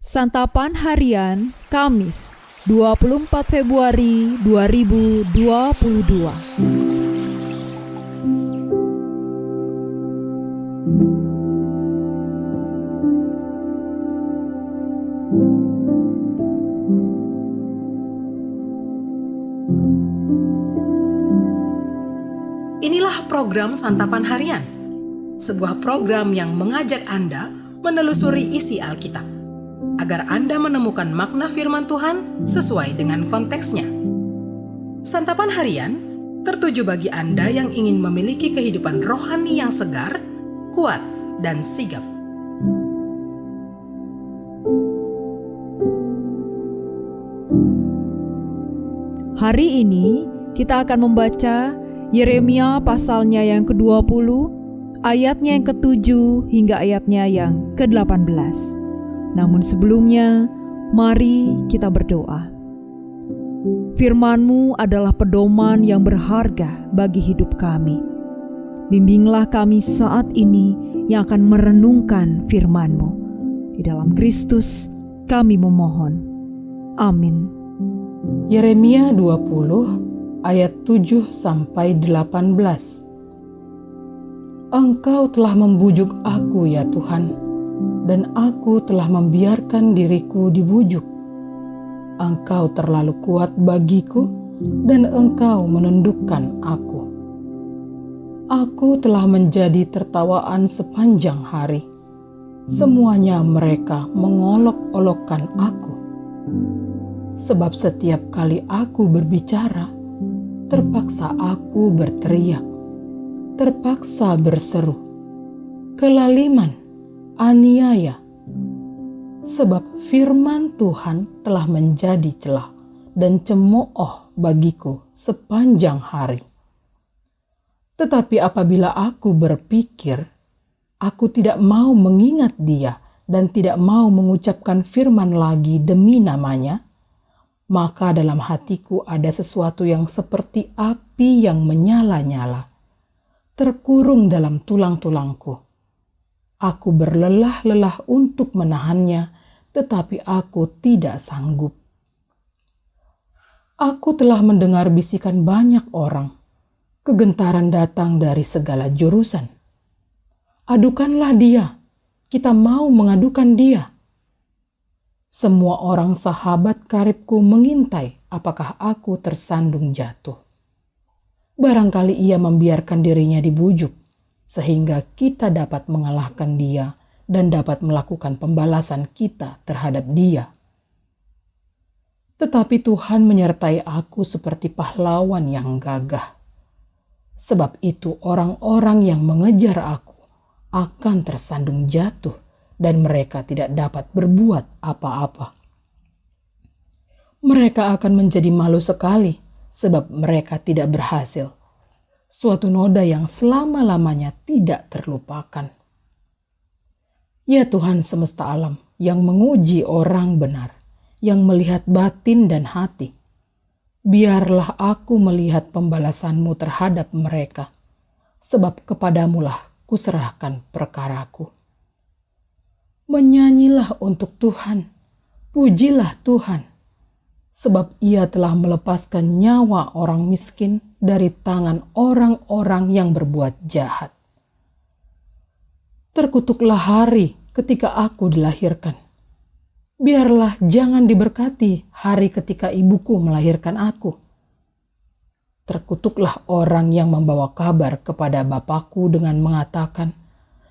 Santapan Harian Kamis 24 Februari 2022. Inilah program Santapan Harian, sebuah program yang mengajak Anda menelusuri isi Alkitab, agar Anda menemukan makna firman Tuhan sesuai dengan konteksnya. Santapan Harian tertuju bagi Anda yang ingin memiliki kehidupan rohani yang segar, kuat, dan sigap. Hari ini kita akan membaca Yeremia pasalnya yang ke-20, ayatnya yang ke-7 hingga ayatnya yang ke-18. Namun sebelumnya, mari kita berdoa. Firman-Mu adalah pedoman yang berharga bagi hidup kami. Bimbinglah kami saat ini yang akan merenungkan firman-Mu. Di dalam Kristus kami memohon. Amin. Yeremia 20 ayat 7-18. Engkau telah membujuk aku ya Tuhan, dan aku telah membiarkan diriku dibujuk. Engkau terlalu kuat bagiku, dan Engkau menundukkan aku. Aku telah menjadi tertawaan sepanjang hari. Semuanya mereka mengolok-olokkan aku. Sebab setiap kali aku berbicara, terpaksa aku berteriak, terpaksa berseru, kelaliman, aniaya. Sebab firman Tuhan telah menjadi celah dan cemooh bagiku sepanjang hari. Tetapi apabila aku berpikir, aku tidak mau mengingat Dia dan tidak mau mengucapkan firman lagi demi namanya, maka dalam hatiku ada sesuatu yang seperti api yang menyala-nyala, terkurung dalam tulang-tulangku. Aku berlelah-lelah untuk menahannya, tetapi aku tidak sanggup. Aku telah mendengar bisikan banyak orang, kegentaran datang dari segala jurusan. Adukanlah dia, kita mau mengadukan dia. Semua orang sahabat karibku mengintai apakah aku tersandung jatuh. Barangkali ia membiarkan dirinya dibujuk, sehingga kita dapat mengalahkan dia dan dapat melakukan pembalasan kita terhadap dia. Tetapi Tuhan menyertai aku seperti pahlawan yang gagah. Sebab itu orang-orang yang mengejar aku akan tersandung jatuh, dan mereka tidak dapat berbuat apa-apa. Mereka akan menjadi malu sekali sebab mereka tidak berhasil. Suatu noda yang selama-lamanya tidak terlupakan. Ya Tuhan semesta alam yang menguji orang benar, yang melihat batin dan hati, biarlah aku melihat pembalasan-Mu terhadap mereka, sebab kepadamu-lah kuserahkan perkaraku. Menyanyilah untuk Tuhan, pujilah Tuhan, sebab Ia telah melepaskan nyawa orang miskin dari tangan orang-orang yang berbuat jahat. Terkutuklah hari ketika aku dilahirkan. Biarlah jangan diberkati hari ketika ibuku melahirkan aku. Terkutuklah orang yang membawa kabar kepada bapakku dengan mengatakan,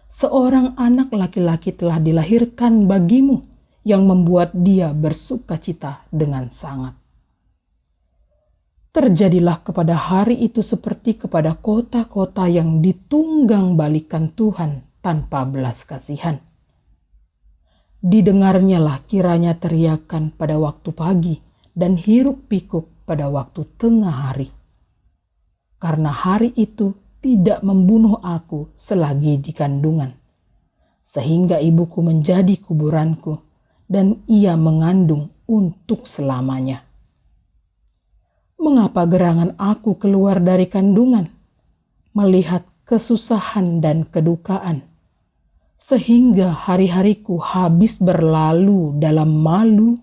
seorang anak laki-laki telah dilahirkan bagimu, yang membuat dia bersukacita dengan sangat. Terjadilah kepada hari itu seperti kepada kota-kota yang ditunggang balikan Tuhan tanpa belas kasihan. Didengarnyalah kiranya teriakan pada waktu pagi dan hiruk pikuk pada waktu tengah hari. Karena hari itu tidak membunuh aku selagi di kandungan, sehingga ibuku menjadi kuburanku, dan ia mengandung untuk selamanya. Mengapa gerangan aku keluar dari kandungan, melihat kesusahan dan kedukaan? sehingga hari-hariku habis berlalu dalam malu.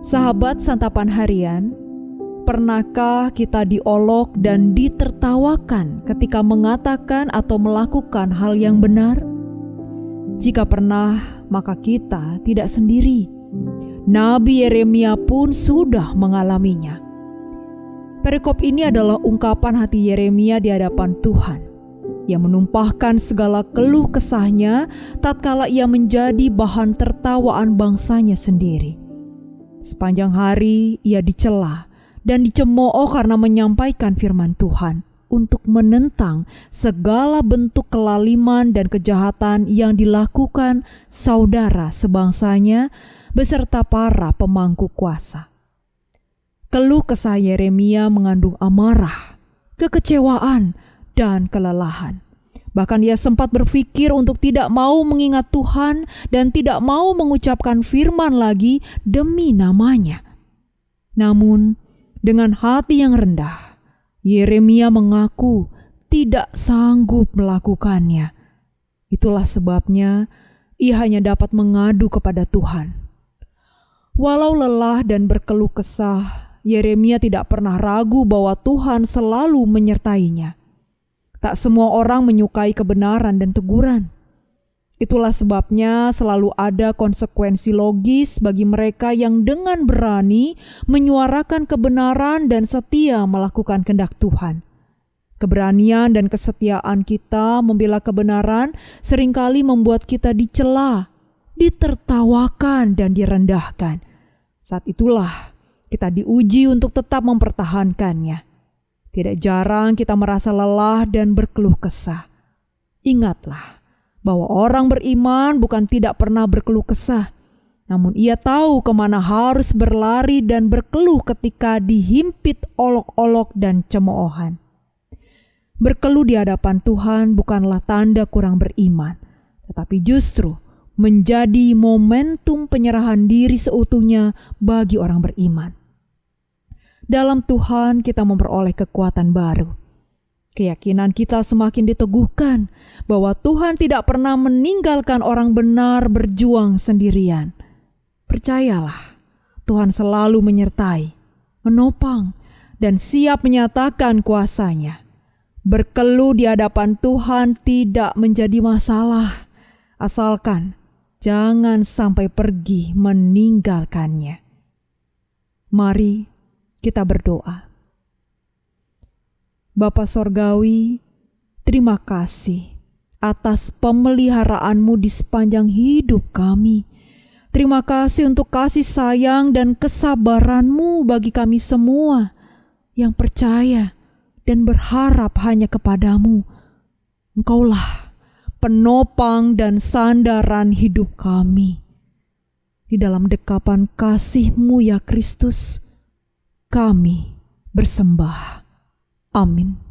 Sahabat Santapan Harian, pernahkah kita diolok dan ditertawakan ketika mengatakan atau melakukan hal yang benar? Jika pernah, maka kita tidak sendiri. Nabi Yeremia pun sudah mengalaminya. Perikop ini adalah ungkapan hati Yeremia di hadapan Tuhan. Ia menumpahkan segala keluh kesahnya tatkala ia menjadi bahan tertawaan bangsanya sendiri. Sepanjang hari ia dicela dan dicemooh karena menyampaikan firman Tuhan untuk menentang segala bentuk kelaliman dan kejahatan yang dilakukan saudara sebangsanya beserta para pemangku kuasa. Keluh kesah Yeremia mengandung amarah, kekecewaan, dan kelelahan. Bahkan ia sempat berpikir untuk tidak mau mengingat Tuhan dan tidak mau mengucapkan firman lagi demi namanya. Namun, dengan hati yang rendah, Yeremia mengaku tidak sanggup melakukannya. Itulah sebabnya ia hanya dapat mengadu kepada Tuhan. Walau lelah dan berkeluh kesah, Yeremia tidak pernah ragu bahwa Tuhan selalu menyertainya. Tak semua orang menyukai kebenaran dan teguran. Itulah sebabnya selalu ada konsekuensi logis bagi mereka yang dengan berani menyuarakan kebenaran dan setia melakukan kehendak Tuhan. Keberanian dan kesetiaan kita membela kebenaran seringkali membuat kita dicela, ditertawakan, dan direndahkan. Saat itulah kita diuji untuk tetap mempertahankannya. Tidak jarang kita merasa lelah dan berkeluh kesah. Ingatlah bahwa orang beriman bukan tidak pernah berkeluh kesah, namun ia tahu kemana harus berlari dan berkeluh ketika dihimpit olok-olok dan cemoohan. Berkeluh di hadapan Tuhan bukanlah tanda kurang beriman, tetapi justru menjadi momentum penyerahan diri seutuhnya bagi orang beriman. Dalam Tuhan kita memperoleh kekuatan baru. Keyakinan kita semakin diteguhkan bahwa Tuhan tidak pernah meninggalkan orang benar berjuang sendirian. Percayalah, Tuhan selalu menyertai, menopang, dan siap menyatakan kuasa-Nya. Berkeluh di hadapan Tuhan tidak menjadi masalah, asalkan jangan sampai pergi meninggalkannya. Mari kita berdoa. Bapa Sorgawi, terima kasih atas pemeliharaan-Mu di sepanjang hidup kami. Terima kasih untuk kasih sayang dan kesabaran-Mu bagi kami semua yang percaya dan berharap hanya kepadamu. Engkaulah penopang dan sandaran hidup kami. Di dalam dekapan kasih-Mu ya Kristus, kami bersembah. Amin.